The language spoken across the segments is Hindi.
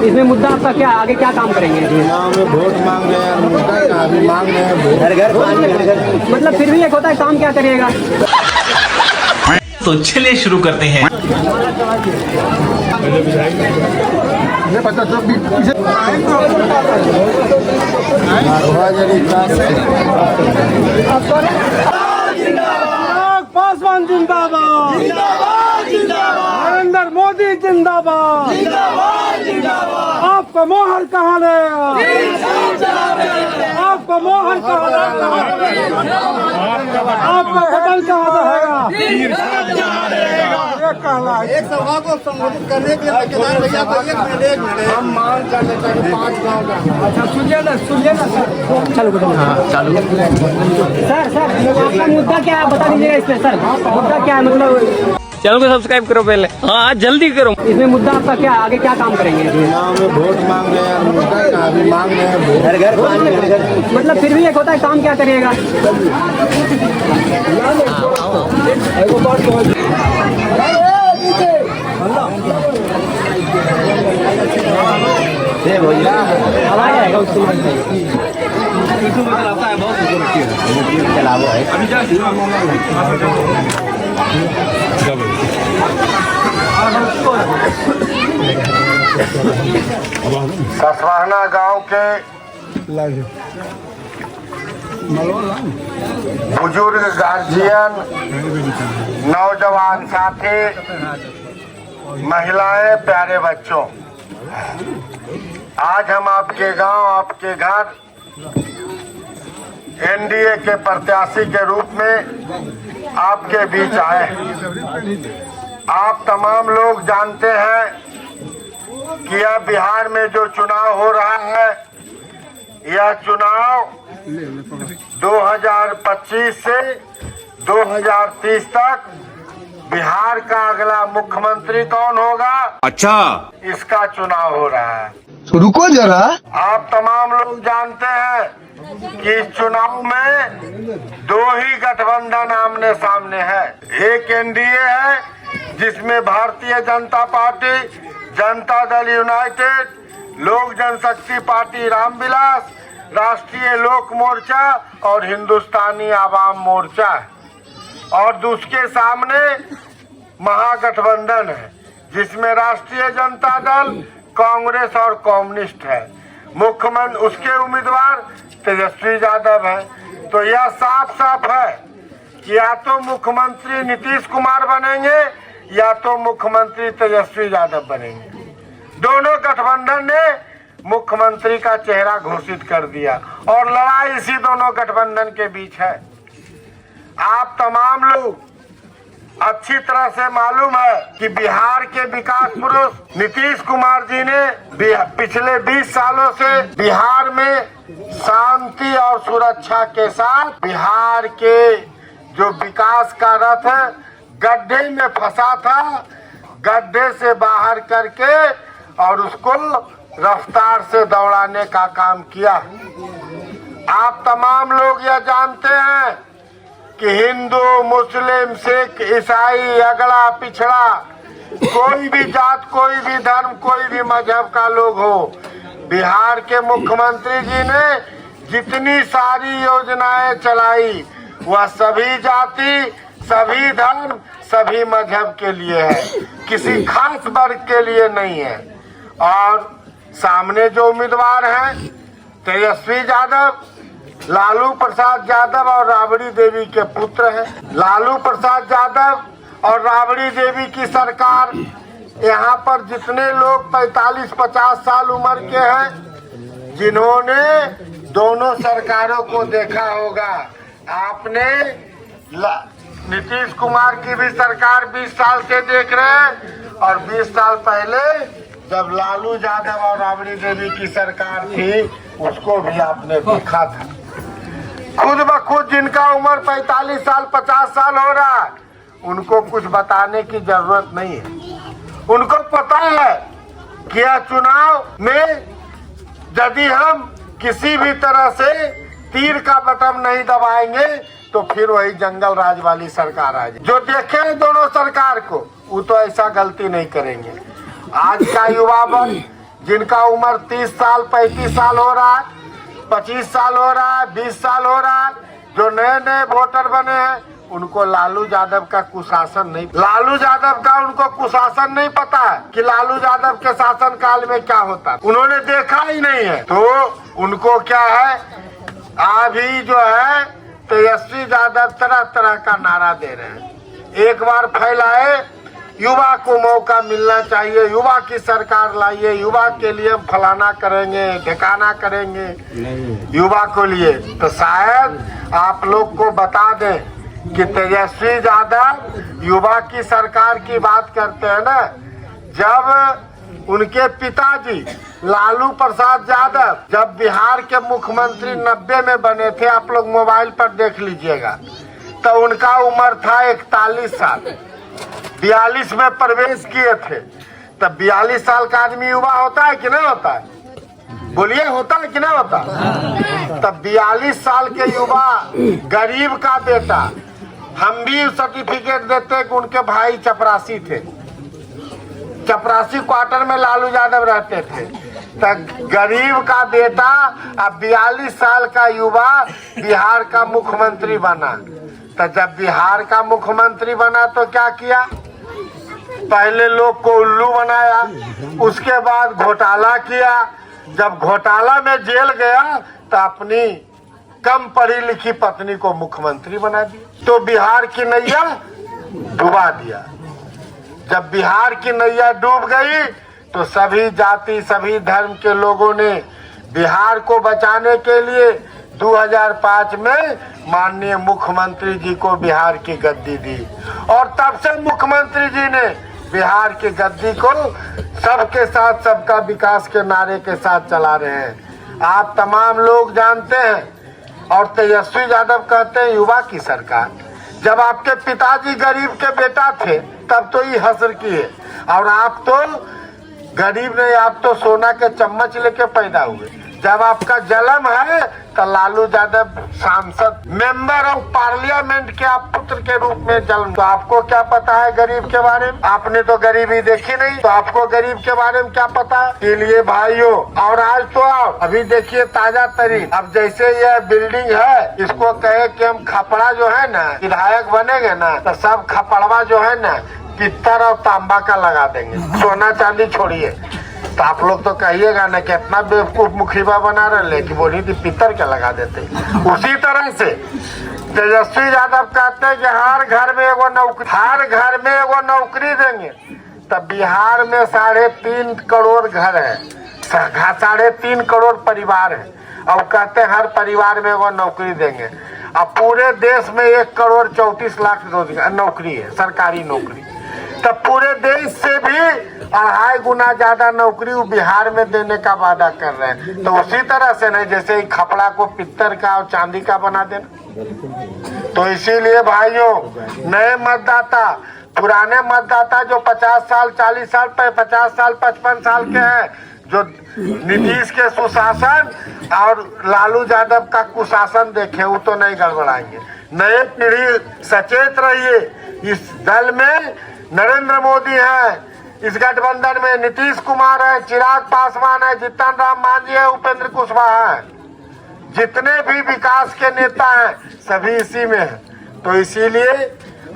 इसमें मुद्दा आपका क्या, आगे क्या काम करेंगे? चुनाव में वोट मांग रहे हैं, मुद्दा का अभी मांग रहे हैं वोट। घर घर मतलब फिर भी एक होता है, काम क्या करिएगा? तो चलिए शुरू करते हैं। पासवान जिंदाबाद, नरेंद्र मोदी जिंदाबाद, आपका मोहर कहाँ ले? आपका मोहर कहाँ ले? आपका बटन कहाँ रहेगा? एक सभा को संबोधित करने के लिए भैया को 1 मिनट हम मांग करने चाहिए 5 गाँव का। अच्छा सुनिए ना सर। चलो चालू। सर आपका मुद्दा क्या है, बता दीजिएगा इसमें। सर मुद्दा क्या है, मतलब चैनल को सब्सक्राइब करो पहले। हाँ जल्दी करो। इसमें मुद्दा आपका क्या, आगे क्या काम करेंगे? चुनाव में वोट मांग रहे हैं, मुद्दा का अभी मांग रहे हैं वोट। घर घर मतलब फिर भी एक होता है, काम क्या करिएगा? आवाज आएगा उसको। ससवाना गांव के बुजुर्ग गार्जियन, नौजवान साथी, महिलाएं, प्यारे बच्चों, आज हम आपके गांव, आपके घर एनडीए के प्रत्याशी के रूप में आपके बीच आए। आप तमाम लोग जानते हैं कि यह बिहार में जो चुनाव हो रहा है, यह चुनाव 2025 से 2030 तक बिहार का अगला मुख्यमंत्री कौन होगा, अच्छा, इसका चुनाव हो रहा है। रुको जरा, आप तमाम लोग जानते हैं कि इस चुनाव में 2 ही गठबंधन आमने सामने है। एक एनडीए है जिसमें भारतीय जनता पार्टी, जनता दल यूनाइटेड, लोक जनशक्ति पार्टी रामविलास, राष्ट्रीय लोक मोर्चा और हिंदुस्तानी आवाम मोर्चा है। और दूसरे सामने महागठबंधन है जिसमें राष्ट्रीय जनता दल, कांग्रेस और कम्युनिस्ट है। मुख्यमंत्री उसके उम्मीदवार तेजस्वी यादव है। तो यह साफ साफ है कि या तो मुख्यमंत्री नीतीश कुमार बनेंगे या तो मुख्यमंत्री तेजस्वी यादव बनेंगे। दोनों गठबंधन ने मुख्यमंत्री का चेहरा घोषित कर दिया और लड़ाई इसी दोनों गठबंधन के बीच है। आप तमाम लोग अच्छी तरह से मालूम है कि बिहार के विकास पुरुष नीतीश कुमार जी ने पिछले 20 सालों से बिहार में शांति और सुरक्षा के साथ बिहार के जो विकास का रथ गड्ढे में फंसा था, गड्ढे से बाहर करके और उसको रफ्तार से दौड़ाने का काम किया। आप तमाम लोग यह जानते हैं कि हिंदू, मुस्लिम, सिख, ईसाई, अगड़ा पिछड़ा, कोई भी जात, कोई भी धर्म, कोई भी मजहब का लोग हो, बिहार के मुख्यमंत्री जी ने जितनी सारी योजनाएं चलाई वह सभी जाति, सभी धर्म, सभी मजहब के लिए है, किसी खास वर्ग के लिए नहीं है। और सामने जो उम्मीदवार हैं तेजस्वी यादव, लालू प्रसाद यादव और राबड़ी देवी के पुत्र हैं। लालू प्रसाद यादव और राबड़ी देवी की सरकार, यहाँ पर जितने लोग 45-50 साल उम्र के हैं, जिन्होंने दोनों सरकारों को देखा होगा, आपने नीतीश कुमार की भी सरकार 20 साल से देख रहे हैं और 20 साल पहले जब लालू यादव और राबड़ी देवी की सरकार थी उसको भी आपने देखा था। खुद ब खुद जिनका उम्र 45 साल 50 साल हो रहा है, उनको कुछ बताने की जरूरत नहीं है। उनको पता है कि यह चुनाव में यदि हम किसी भी तरह से तीर का बटन नहीं दबाएंगे तो फिर वही जंगल राज वाली सरकार आ जाए। जो देखे दोनों सरकार को वो तो ऐसा गलती नहीं करेंगे। आज का युवा वर्ग जिनका उम्र 30 साल 35 साल हो रहा है, 25 साल हो रहा है, 20 साल हो रहा है, जो नए नए वोटर बने हैं, उनको लालू यादव का कुशासन नहीं, लालू यादव का उनको कुशासन नहीं पता है कि लालू यादव के शासन काल में क्या होता है, उन्होंने देखा ही नहीं है। तो उनको क्या है, अभी जो है तेजस्वी यादव तरह तरह का नारा दे रहे हैं। एक बार फैलाए, युवा को मौका मिलना चाहिए, युवा की सरकार लाइए, युवा के लिए हम फलाना करेंगे, ढिकाना करेंगे युवा को लिए। तो शायद आप लोग को बता दें कि तेजस्वी यादव युवा की सरकार की बात करते हैं ना, जब उनके पिताजी लालू प्रसाद यादव जब बिहार के मुख्यमंत्री 90 में बने थे, आप लोग मोबाइल पर देख लीजिएगा, तो उनका उम्र था 41 साल, 42 में प्रवेश किए थे। तब 42 साल का आदमी युवा होता है कि नहीं होता है? बोलिए, होता है कि नहीं होता? तब 42 साल के युवा, गरीब का बेटा, हम भी सर्टिफिकेट देते कि उनके भाई चपरासी थे, चपरासी क्वार्टर में लालू यादव रहते थे। तो गरीब का बेटा अब 42 साल का युवा बिहार का मुख्यमंत्री बना। तो जब बिहार का मुख्यमंत्री बना तो क्या किया, पहले लोग को उल्लू बनाया, उसके बाद घोटाला किया। जब घोटाला में जेल गया तो अपनी कम पढ़ी लिखी पत्नी को मुख्यमंत्री बना दिया, तो बिहार की नैया डुबा दिया। जब बिहार की नैया डूब गई तो सभी जाति सभी धर्म के लोगों ने बिहार को बचाने के लिए 2005 में माननीय मुख्यमंत्री जी को बिहार की गद्दी दी, और तब से मुख्यमंत्री जी ने बिहार की गद्दी को सबके साथ सबका विकास के नारे के साथ चला रहे हैं। आप तमाम लोग जानते हैं। और तेजस्वी यादव कहते हैं युवा की सरकार। जब आपके पिताजी गरीब के बेटा थे तब तो ये हसर किए, और आप तो गरीब नहीं, आप तो सोना के चम्मच लेके पैदा हुए। जब आपका जन्म है तो लालू यादव सांसद मेंबर ऑफ पार्लियामेंट के आप पुत्र के रूप में जन्म, तो आपको क्या पता है गरीब के बारे में? आपने तो गरीबी देखी नहीं, तो आपको गरीब के बारे में क्या पता है? इसलिए भाइयों, और आज तो आप अभी देखिए ताजा तरीन, अब जैसे यह बिल्डिंग है, इसको कहे कि हम खपड़ा जो है ना विधायक बनेंगे ना, तो सब खपड़वा जो है ना पित्तर और तांबा का लगा देंगे, सोना चांदी छोड़िए। तो आप लोग तो कहिएगा ना कितना बेवकूफ मुखिबा बना रहे, कि बोली थी पित्तर क्या लगा देते। उसी तरह से तेजस्वी यादव कहते हैं कि हर घर में एगो नौकरी, हर घर में एगो नौकरी देंगे। तब बिहार में 3.5 करोड़ घर है, 3.5 करोड़ परिवार है, और कहते हैं हर परिवार में एगो नौकरी देंगे। अब पूरे देश में 1.34 करोड़ नौकरी है, सरकारी नौकरी। तब पूरे देश से भी 2.5 गुना ज्यादा नौकरी बिहार में देने का वादा कर रहे हैं। तो उसी तरह से नहीं, जैसे खपड़ा को पित्तर का और चांदी का बना देना। तो इसीलिए भाइयों, नए मतदाता, पुराने मतदाता जो 50 साल 40 साल 50 साल 55 साल के हैं, जो नीतीश के सुशासन और लालू यादव का कुशासन देखे, वो तो नहीं गड़बड़ाएंगे। नए पीढ़ी सचेत रहिए। इस दल में नरेंद्र मोदी है, इस गठबंधन में नीतीश कुमार है, चिराग पासवान है, जीतन राम मांझी है, उपेंद्र कुशवाहा है, जितने भी विकास के नेता हैं सभी इसी में हैं। तो इसीलिए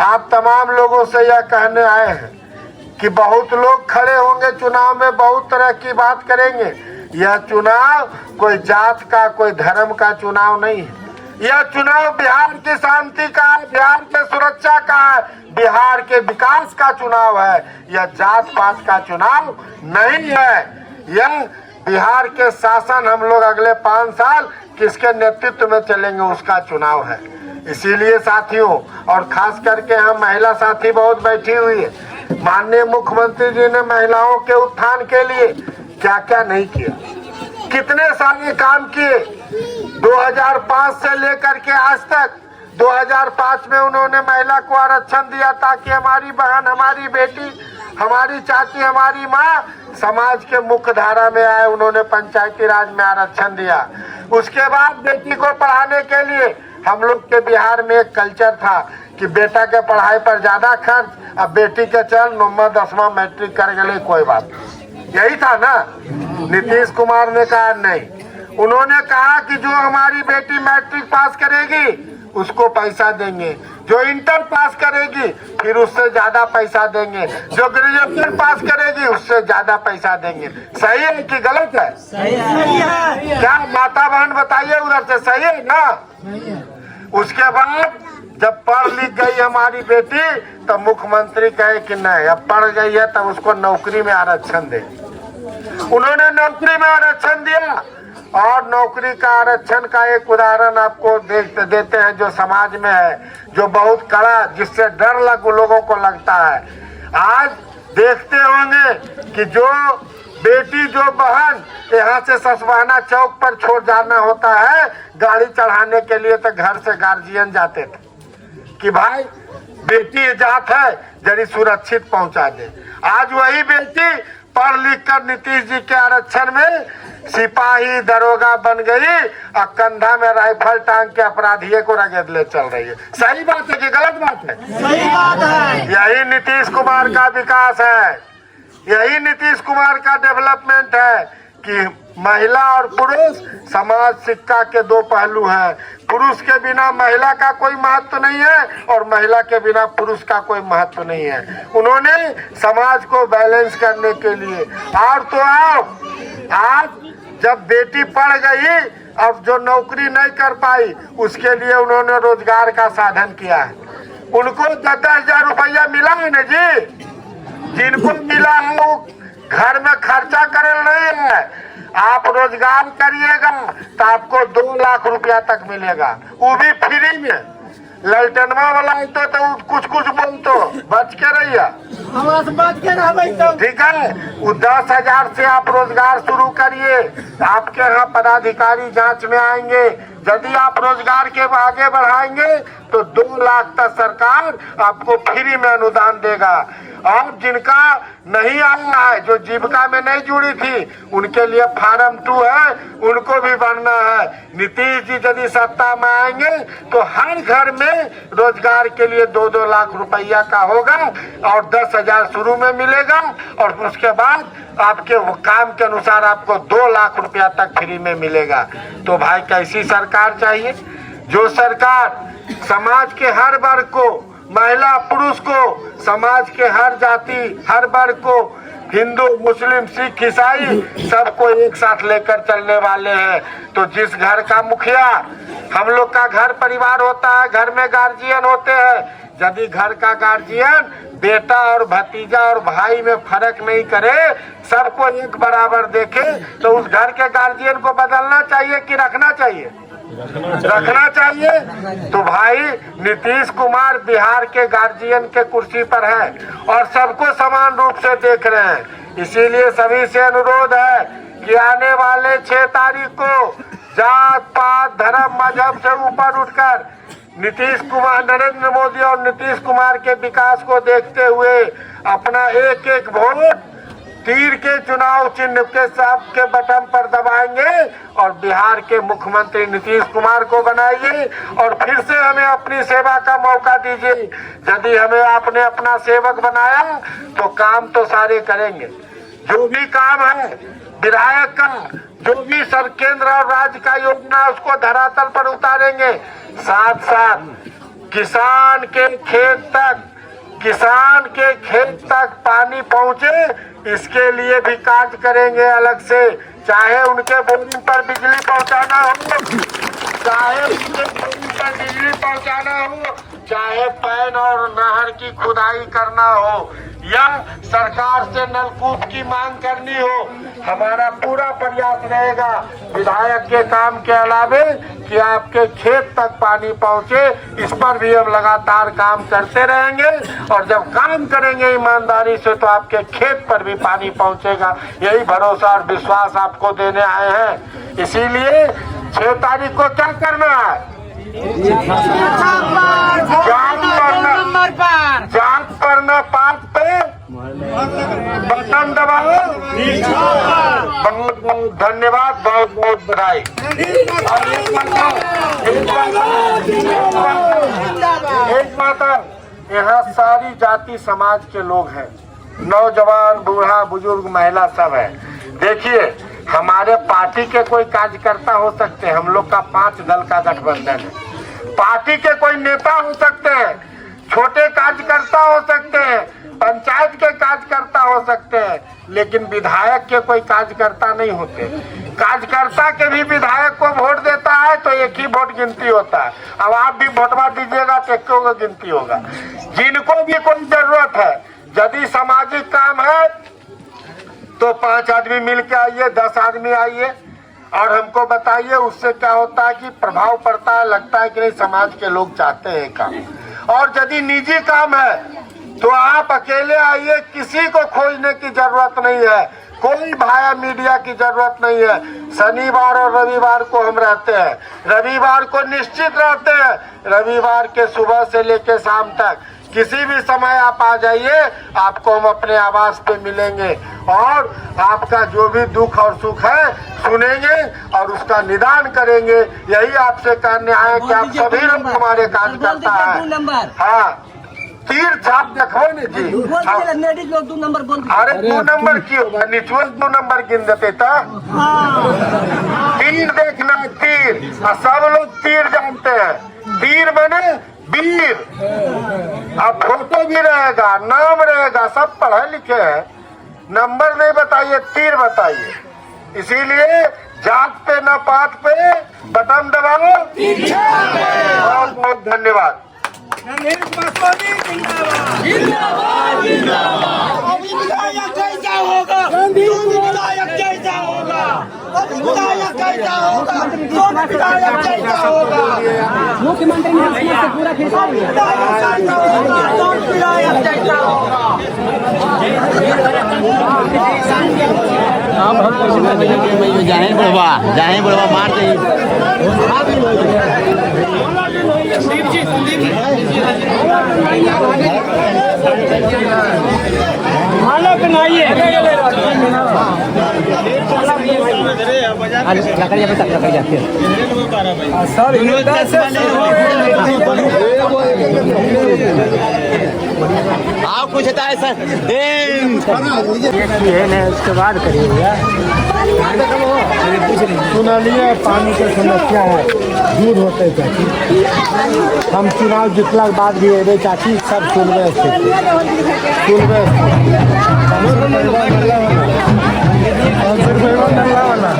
आप तमाम लोगों से यह कहने आए हैं कि बहुत लोग खड़े होंगे चुनाव में, बहुत तरह की बात करेंगे। यह चुनाव कोई जात का, कोई धर्म का चुनाव नहीं है। यह चुनाव बिहार की शांति का है, बिहार के सुरक्षा का है, बिहार के विकास का चुनाव है। यह जात पात का चुनाव नहीं है। यह बिहार के शासन हम लोग अगले 5 साल किसके नेतृत्व में चलेंगे उसका चुनाव है। इसीलिए साथियों, और खास करके हम महिला साथी बहुत बैठी हुई है, माननीय मुख्यमंत्री जी ने महिलाओं के उत्थान के लिए क्या क्या नहीं किया, कितने सारे काम किए। 2005 से लेकर के आज तक, 2005 में उन्होंने महिला को आरक्षण दिया ताकि हमारी बहन, हमारी बेटी, हमारी चाची, हमारी माँ समाज के मुख्य धारा में आए। उन्होंने पंचायती राज में आरक्षण दिया। उसके बाद बेटी को पढ़ाने के लिए हम लोग के बिहार में एक कल्चर था कि बेटा के पढ़ाई पर ज्यादा खर्च, अब बेटी के चल 9वां 10वां मैट्रिक कर गए, कोई बात नहीं। यही था ना। नीतीश कुमार ने कहा नहीं, उन्होंने कहा कि जो हमारी बेटी मैट्रिक पास करेगी उसको पैसा देंगे, जो इंटर पास करेगी फिर उससे ज्यादा पैसा देंगे, जो ग्रेजुएशन पास करेगी उससे ज्यादा पैसा देंगे। सही है कि गलत है? सही है। क्या माता बहन बताइए, उधर से सही है ना? उसके बाद जब पढ़ लिख गई हमारी बेटी तब मुख्यमंत्री कहे कि नहीं, अब पढ़ गई है तब उसको नौकरी में आरक्षण दे। उन्होंने नौकरी में आरक्षण दिया। और नौकरी का आरक्षण का एक उदाहरण आपको देते हैं जो समाज में है, जो बहुत कड़ा, जिससे डर लोगों को लगता है। आज देखते होंगे कि जो बेटी, जो बहन यहाँ से ससवाना चौक पर छोड़ जाना होता है गाड़ी चढ़ाने के लिए, तो घर से गार्जियन जाते थे कि भाई बेटी जात है जरी सुरक्षित पहुंचा दे। आज वही बेटी पढ़ लिख कर नीतीश जी के आरक्षण में सिपाही दरोगा बन गई और कंधा में राइफल टांग के अपराधियों को रगड़ ले चल रही है। सही बात है कि गलत बात है? सही बात है। यही नीतीश कुमार का विकास है, यही नीतीश कुमार का डेवलपमेंट है कि महिला और पुरुष समाज सिक्का के दो पहलू हैं। पुरुष के बिना महिला का कोई महत्व नहीं है और महिला के बिना पुरुष का कोई महत्व नहीं है। उन्होंने समाज को बैलेंस करने के लिए। और तो आज जब बेटी पढ़ गई, अब जो नौकरी नहीं कर पाई उसके लिए उन्होंने रोजगार का साधन किया है। उनको 10,000 रुपया मिला है ना जी, जिनको मिला है वो घर में खर्चा करे नहीं है। आप रोजगार करिएगा तो आपको 2 लाख रुपया तक मिलेगा, वो भी फ्री में। ललटनवा वाला तो कुछ बोलतो बच के रहिए, हमारा से बात के ना भाई तो ठीक है। वो 10,000 से आप रोजगार शुरू करिए, आपके यहाँ पदाधिकारी जांच में आएंगे। यदि आप रोजगार के आगे बढ़ाएंगे तो 2 लाख तक सरकार आपको फ्री में अनुदान देगा। और जिनका नहीं आया है, जो जीविका में नहीं जुड़ी थी, उनके लिए फार्म 2 है, उनको भी बनना है। नीतीश जी यदि सत्ता में आएंगे तो हर घर में रोजगार के लिए 2-2 लाख रुपया का होगा और 10,000 शुरू में मिलेगा और उसके बाद आपके काम के अनुसार आपको 2 लाख रुपया तक फ्री में मिलेगा। तो भाई कैसी सरकार चाहिए? जो सरकार समाज के हर वर्ग को, महिला पुरुष को, समाज के हर जाति हर वर्ग को, हिंदू मुस्लिम सिख ईसाई सबको एक साथ लेकर चलने वाले हैं। तो जिस घर का मुखिया, हम लोग का घर परिवार होता है, घर में गार्जियन होते हैं। यदि घर का गार्जियन बेटा और भतीजा और भाई में फर्क नहीं करे, सबको एक बराबर देखे, तो उस घर के गार्जियन को बदलना चाहिए कि रखना चाहिए? रखना चाहिए। तो भाई नीतीश कुमार बिहार के गार्जियन के कुर्सी पर है और सबको समान रूप से देख रहे हैं। इसीलिए सभी से अनुरोध है कि आने वाले 6 तारीख को जात पात धर्म मजहब से ऊपर उठकर नीतीश कुमार, नरेंद्र मोदी और नीतीश कुमार के विकास को देखते हुए अपना एक वोट तीर के चुनाव चिन्ह के सबके बटन पर दबाएंगे और बिहार के मुख्यमंत्री नीतीश कुमार को बनाइए और फिर से हमें अपनी सेवा का मौका दीजिए। यदि हमें आपने अपना सेवक बनाया तो काम तो सारे करेंगे। जो भी काम है विधायक का, जो भी सब केंद्र और राज्य का योजना है उसको धरातल पर उतारेंगे। साथ साथ किसान के खेत तक पानी पहुंचे इसके लिए भी कार्य करेंगे अलग से। चाहे उनके बोरिंग पर बिजली पहुंचाना हो, चाहे पैन और नहर की खुदाई करना हो या सरकार से नलकूप की मांग करनी हो, हमारा पूरा प्रयास रहेगा विधायक के काम के अलावे कि आपके खेत तक पानी पहुंचे। इस पर भी हम लगातार काम करते रहेंगे और जब काम करेंगे ईमानदारी से तो आपके खेत पर भी पानी पहुंचेगा। यही भरोसा और विश्वास आपको देने आए हैं। इसीलिए 6 तारीख को क्या करना है? जांच करना पार्ट पे बटन दबाओ। बहुत बहुत धन्यवाद, बहुत बहुत बधाई। एक बात है, यहाँ सारी जाति समाज के लोग हैं। नौजवान, बूढ़ा, बुजुर्ग, महिला सब है। देखिए, हमारे पार्टी के कोई कार्यकर्ता हो सकते हैं, हम लोग का 5 दल का गठबंधन है। पार्टी के कोई नेता हो सकते हैं, छोटे कार्यकर्ता हो सकते हैं, पंचायत के कार्यकर्ता हो सकते हैं, लेकिन विधायक के कोई कार्यकर्ता नहीं होते। कार्यकर्ता के भी विधायक को वोट देता है तो एक ही वोट गिनती होता है। अब आप भी वोटवा दीजिएगा तो एक को गिनती होगा। जिनको भी कोई जरूरत है, यदि सामाजिक काम है तो 5 आदमी मिल के आइए, 10 आदमी आइए और हमको बताइए। उससे क्या होता है कि प्रभाव पड़ता है, लगता है कि नहीं समाज के लोग चाहते हैं काम। और यदि निजी काम है तो आप अकेले आइए, किसी को खोजने की जरूरत नहीं है, कोई भाया मीडिया की जरूरत नहीं है। शनिवार और रविवार को हम रहते हैं, रविवार को निश्चित रहते हैं। रविवार के सुबह से लेकर शाम तक किसी भी समय आप आ जाइए, आपको हम अपने आवास पे मिलेंगे और आपका जो भी दुख और सुख है सुनेंगे और उसका निदान करेंगे। यही आपसे कहने आए कि आप सभी लोग हमारे कार्यकर्ता हैं। हाँ, तीर छाप देखो ने जी। लेडीज लोग 2 नंबर बोल। अरे 2 नंबर क्यों होगा, निचुअल 2 नंबर गिन देते था। तीर देखना है, तीर। और सब लोग तीर जानते हैं, तीर बने वीर। अब फोटो भी रहेगा, नाम रहेगा, सब पढ़े लिखे हैं। नंबर नहीं बताइए, तीर बताइए। इसीलिए जात पे न पात पे बटन दबाओ। बहुत बहुत धन्यवाद। विधायक कैसा होगा, विधायक कैसा होगा, विधायक कैसा होगा, विधायक कैसा होगा, मुख्यमंत्री ने हंसने से पूरा खिंचा लिया। विधायक कैसा होगा। जाए बुढ़वा मार दे। मालक बनाइए। आप कुछ है सर उसके बाद करिए भैया। सुना लिए, पानी की समस्या है, दूर होते चाची। हम चुनाव जितला के बाद भी अरे चाची सब सुनवे वाला